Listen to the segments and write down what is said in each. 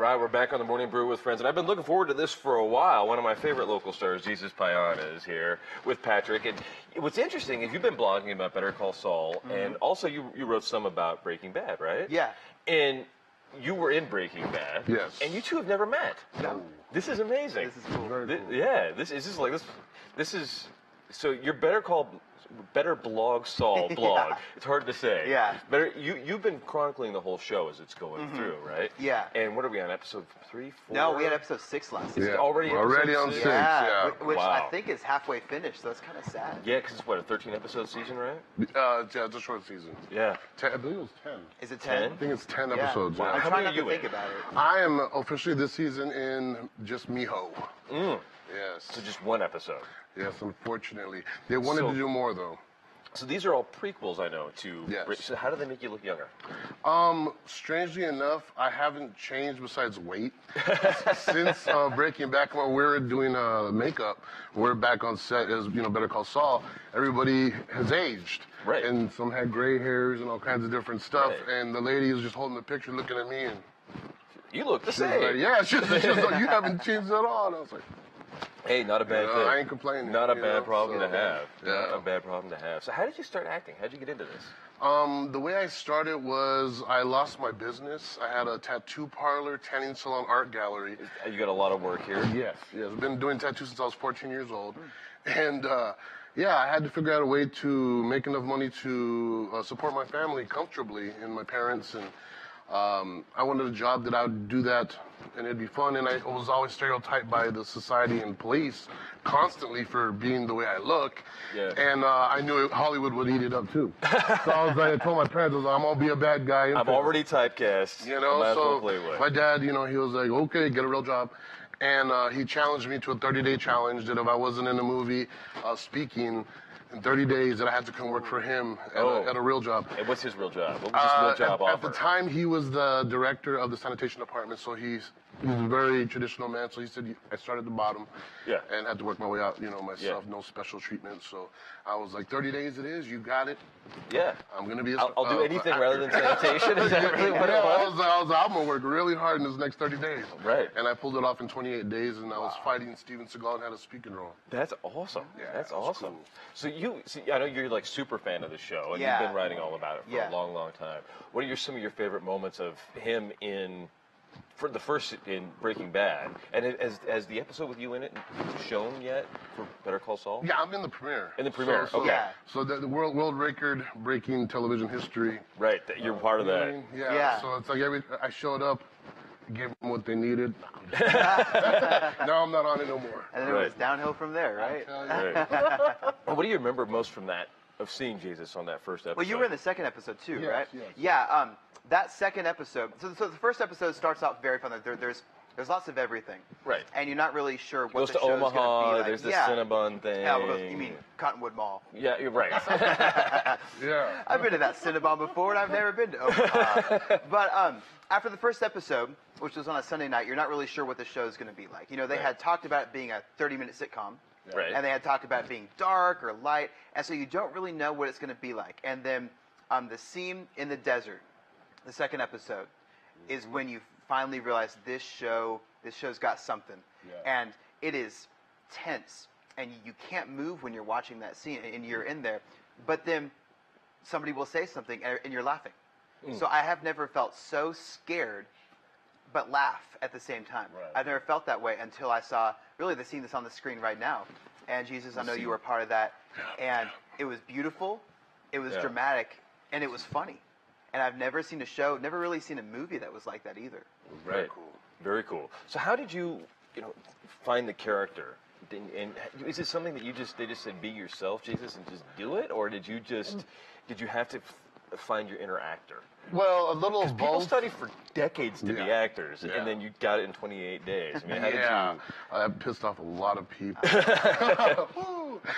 right, we're back on the Morning Brew with friends, and I've been looking forward to this for a while. One of my favorite local stars, Jesus Payan, is here with Patrick. And what's interesting is you've been blogging about Better Call Saul, and also you wrote some about Breaking Bad, right? Yeah. And you were in Breaking Bad. Yes. And you two have never met. No. This is amazing. This is cool. Very cool. Yeah, this is so you're Better Blog Saul blog. Yeah. It's hard to say. Yeah. Better you've been chronicling the whole show as it's going through, right? Yeah. And what are we on, episode 3, 4? No, we had episode 6 last Is week. it already on episode 6? Yeah, which Wow. I think is halfway finished, so it's kind of sad. Yeah, because it's what, a 13-episode season, right? Yeah, it's a short season. Yeah. I believe it was 10. Is it 10? I think it's 10 Yeah. episodes. Wow. Yeah. I'm How trying many not are to you think in? about it. I am officially this season in just Miho. Yes. So just one episode. Yes, unfortunately. They wanted So- to do more, though. So these are all prequels, I know, to... Yes. So how do they make you look younger? Strangely enough, I haven't changed besides weight. Since Breaking Back, when we were doing makeup, we're back on set as, Better Call Saul, everybody has aged. Right. And some had gray hairs and all kinds of different stuff. Right. And the lady was just holding the picture looking at me, and You look the she was same. like, yeah, she was like, you haven't changed at all. And I was like, Hey, not a bad thing. I ain't complaining. Not a bad problem to have. Yeah. Not a bad problem to have. So how did you start acting? How did you get into this? The way I started was I lost my business. I had a tattoo parlor, tanning salon, art gallery. You got a lot of work here. Yes. I've been doing tattoos since I was 14 years old. And, I had to figure out a way to make enough money to support my family comfortably and my parents. And I wanted a job that I would do that and it'd be fun. And I was always stereotyped by the society and police constantly for being the way I look. Yeah. And I knew Hollywood would eat it up too. So I told my parents, I'm going to be a bad guy. in I'm film. already typecast. Might as well play with. My dad, he was like, okay, get a real job. And he challenged me to a 30-day challenge that if I wasn't in a movie speaking in 30 days, that I had to come work for him at a real job. And what's his real job? What was his real job offer? At the time, he was the director of the sanitation department, so he's a very traditional man. So he said, I started at the bottom and had to work my way out, myself, no special treatment. So I was like, 30 days it is, you got it. Yeah. I'm going to be I'll do anything rather than sanitation. Is that really what it was? I was I'm going to work really hard in this next 30 days. Right. And I pulled it off in 28 days, and I was fighting Steven Seagal and had a speaking role. That's awesome. Yeah, That's it was awesome. cool. So I know you're like super fan of the show, and Yeah. you've been writing all about it for a long, long time. What are some of your favorite moments of him in Breaking Bad? And has the episode with you in it shown yet for Better Call Saul? Yeah, I'm in the premiere. In the premiere, So, okay. Yeah. So the world record breaking television history. Right, you're part of that. Yeah. So it's like I showed up, gave them what they needed. Now I'm not on it no more. And then it was downhill from there, right? Right. What do you remember most from that, of seeing Jesus on that first episode? Well, you were in the second episode too, Yes, right? yes. Yeah. That second episode. So the first episode starts out very fun. There's lots of everything. Right. And you're not really sure what Goes the to show's Omaha, going to be like. there's the Cinnabon thing. Yeah, you mean Cottonwood Mall. Yeah, you're right. Yeah. I've been to that Cinnabon before, and I've never been to Omaha. But after the first episode, which was on a Sunday night, you're not really sure what the show's going to be like. They had talked about it being a 30-minute sitcom. Right. And they had talked about it being dark or light, and so you don't really know what it's going to be like. And then the scene in the desert, the second episode, is when you finally realize this show's got something. Yeah. And it is tense, and you can't move when you're watching that scene, and you're in there. But then somebody will say something, and you're laughing. So I have never felt so scared but laugh at the same time. Right. I've never felt that way until I saw really the scene that's on the screen right now. And Jesus, I know you were part of that. And it was beautiful, it was dramatic, and it was funny. And I've never really seen a movie that was like that either. Right. Very cool. So how did you, find the character? And is it something that they just said, be yourself, Jesus, and just do it? Or did you have to find your inner actor? Well, a little of both. People study for decades to be actors, and then you got it in 28 days. I mean, how did you? I pissed off a lot of people.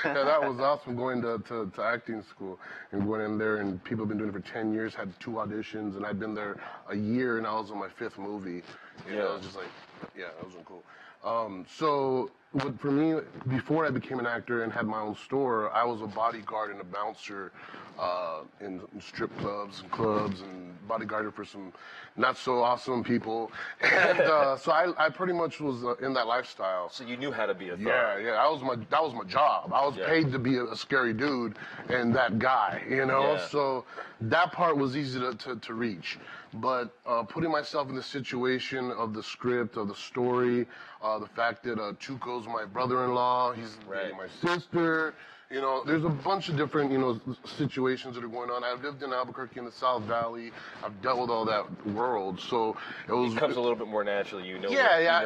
That was awesome going to acting school and going in there, and people have been doing it for 10 years, had 2 auditions, and I'd been there a year, and I was on my 5th movie. It was just like, that wasn't cool. So for me, before I became an actor and had my own store, I was a bodyguard and a bouncer in strip clubs and bodyguarded for some not so awesome people. And so I pretty much was in that lifestyle. So you knew how to be a thug. Yeah. That was my job. I was paid to be a scary dude and that guy, you know. Yeah. So that part was easy to reach. But putting myself in the situation of the script, of the story, the fact that Chuco's my brother-in-law, he's dating my sister. You know, there's a bunch of different, situations that are going on. I've lived in Albuquerque in the South Valley. I've dealt with all that world, so It comes a little bit more naturally, Yeah,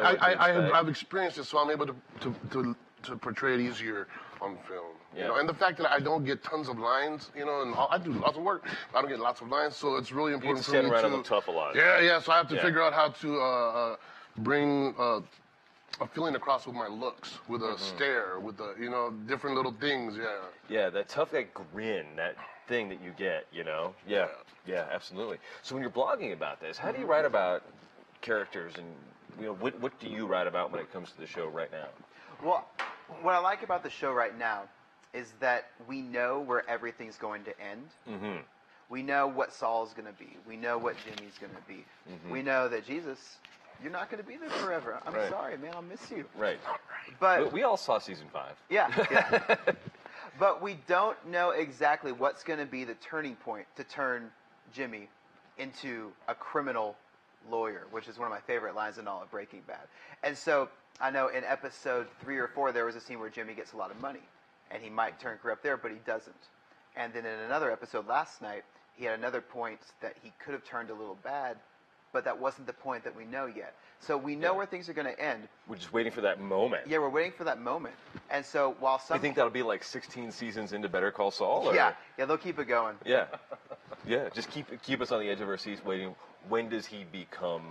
what to expect. I've experienced it, so I'm able to portray it easier on film. Yeah. You know, and the fact that I don't get tons of lines, and I do lots of work, but I don't get lots of lines, so it's really important for me stand around and look tough a lot. Yeah. So I have to figure out how to bring a feeling across with my looks, with a stare, with different little things. Yeah. Yeah, that tough guy grin, that thing that you get, Yeah, absolutely. So when you're blogging about this, how do you write about characters, and what do you write about when it comes to the show right now? Well, what I like about the show right now is that we know where everything's going to end. Mm-hmm. We know what Saul's going to be. We know what Jimmy's going to be. Mm-hmm. We know that Jesus, you're not going to be there forever. I'm sorry, man. I'll miss you. Right. But we all saw season 5. Yeah. But we don't know exactly what's going to be the turning point to turn Jimmy into a criminal lawyer, which is one of my favorite lines in all of Breaking Bad. And so I know in episode 3 or 4 there was a scene where Jimmy gets a lot of money, and he might turn corrupt there, but he doesn't. And then in another episode last night, he had another point that he could have turned a little bad, but that wasn't the point that we know yet. So we know where things are going to end. We're just waiting for that moment. Yeah, we're waiting for that moment. And so while some... You think that'll be like 16 seasons into Better Call Saul? Or? Yeah, they'll keep it going. Yeah. Just keep us on the edge of our seats waiting. When does he become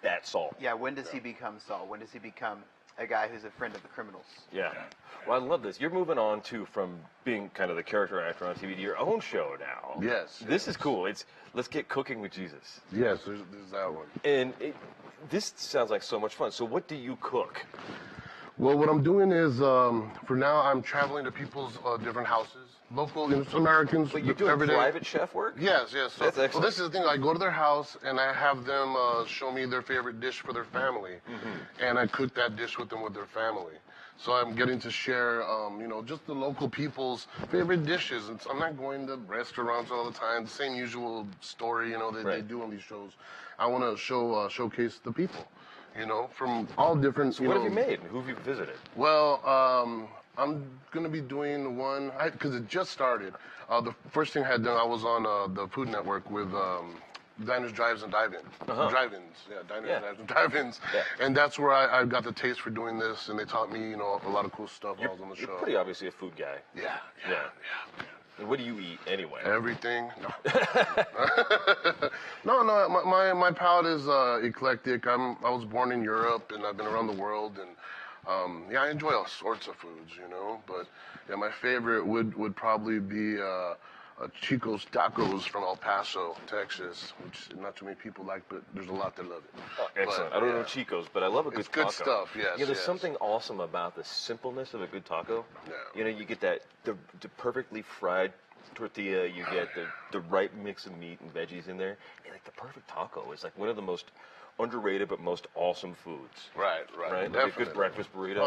that Saul? Yeah, when does he become Saul? When does he become a guy who's a friend of the criminals? Yeah. Well, I love this. You're moving on, too, from being kind of the character actor on TV to your own show now. Yes. This is cool. Let's get cooking with Jesus. Yes, there's that one. And this sounds like so much fun. So what do you cook? Well, what I'm doing is, for now, I'm traveling to people's different houses, local Americans. But you're doing everyday. private chef work? Yes. So, That's excellent. Well, this is the thing. I go to their house and I have them show me their favorite dish for their family, and I cook that dish with them with their family. So I'm getting to share, just the local people's favorite dishes. I'm not going to restaurants all the time. The same usual story, that they do on these shows. I want to showcase the people. From all different. So what have you made? Who have you visited? Well, I'm going to be doing one, because it just started. The first thing I had done, I was on the Food Network with Diners, Drives, and Drive-Ins. Drive-ins, Diners, Drives, and Drive-Ins. Yeah. And that's where I got the taste for doing this, and they taught me, a lot of cool stuff while I was on the show. You're pretty obviously a food guy. Yeah. And what do you eat anyway? Everything. No. My palate is eclectic. I was born in Europe, and I've been around the world, and I enjoy all sorts of foods, But my favorite would probably be Chico's Tacos from El Paso, Texas, which not too many people like, but there's a lot that love it. Oh, excellent. I don't know Chico's, but I love a good taco. It's good stuff, yes. Yeah, there's something awesome about the simpleness of a good taco. Yeah. You get the perfectly fried tortilla, you get the right mix of meat and veggies in there. And like the perfect taco is like one of the most underrated but most awesome foods. Right. Like a good breakfast burrito.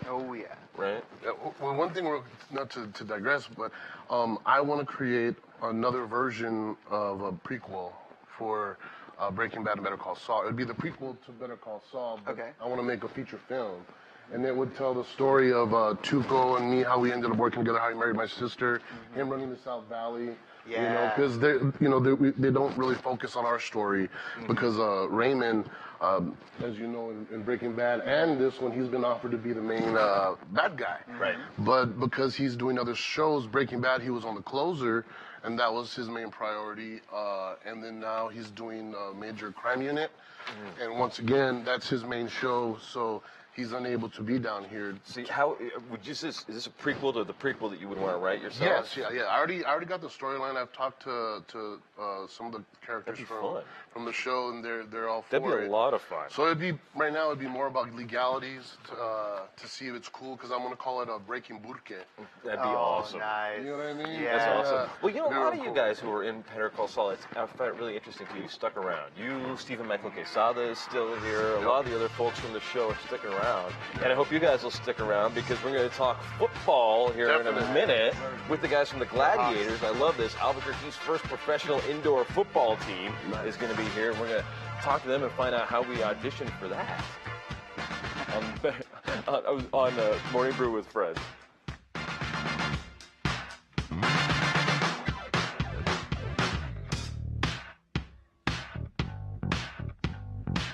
Oh, yeah. Right? Yeah, well, one thing, not to digress, but I want to create another version of a prequel for Breaking Bad and Better Call Saul. It would be the prequel to Better Call Saul, but I want to make a feature film. And it would tell the story of Tuco and me, how we ended up working together, how he married my sister, him running the South Valley. Yeah. Because they don't really focus on our story, because Raymond, as you know, in Breaking Bad and this one, he's been offered to be the main bad guy. Right. But because he's doing other shows, Breaking Bad, he was on the closer, and that was his main priority. And then now he's doing Major Crime Unit, and once again, that's his main show. So he's unable to be down here. See, how would you? Is this a prequel to the prequel that you would want to write yourself? Yes, yeah. I already got the storyline. I've talked to some of the characters from the show, and they're all for it. That'd be a lot of fun. So right now it'd be more about legalities to see if it's cool, because I'm gonna call it a breaking burke. That'd be awesome. Nice. You know what I mean? Yeah. That's awesome. Well, you know, a Very lot of you cool. guys who were in Better Call Saul, I found it really interesting too. You stuck around. You, Stephen Michael Quesada is still here. A lot of the other folks from the show are sticking around, and I hope you guys will stick around, because we're going to talk football here in a minute with the guys from the Gladiators. I love this. Albuquerque's first professional indoor football team is going to be here, and we're going to talk to them and find out how we auditioned for that on Morning Brew with Friends.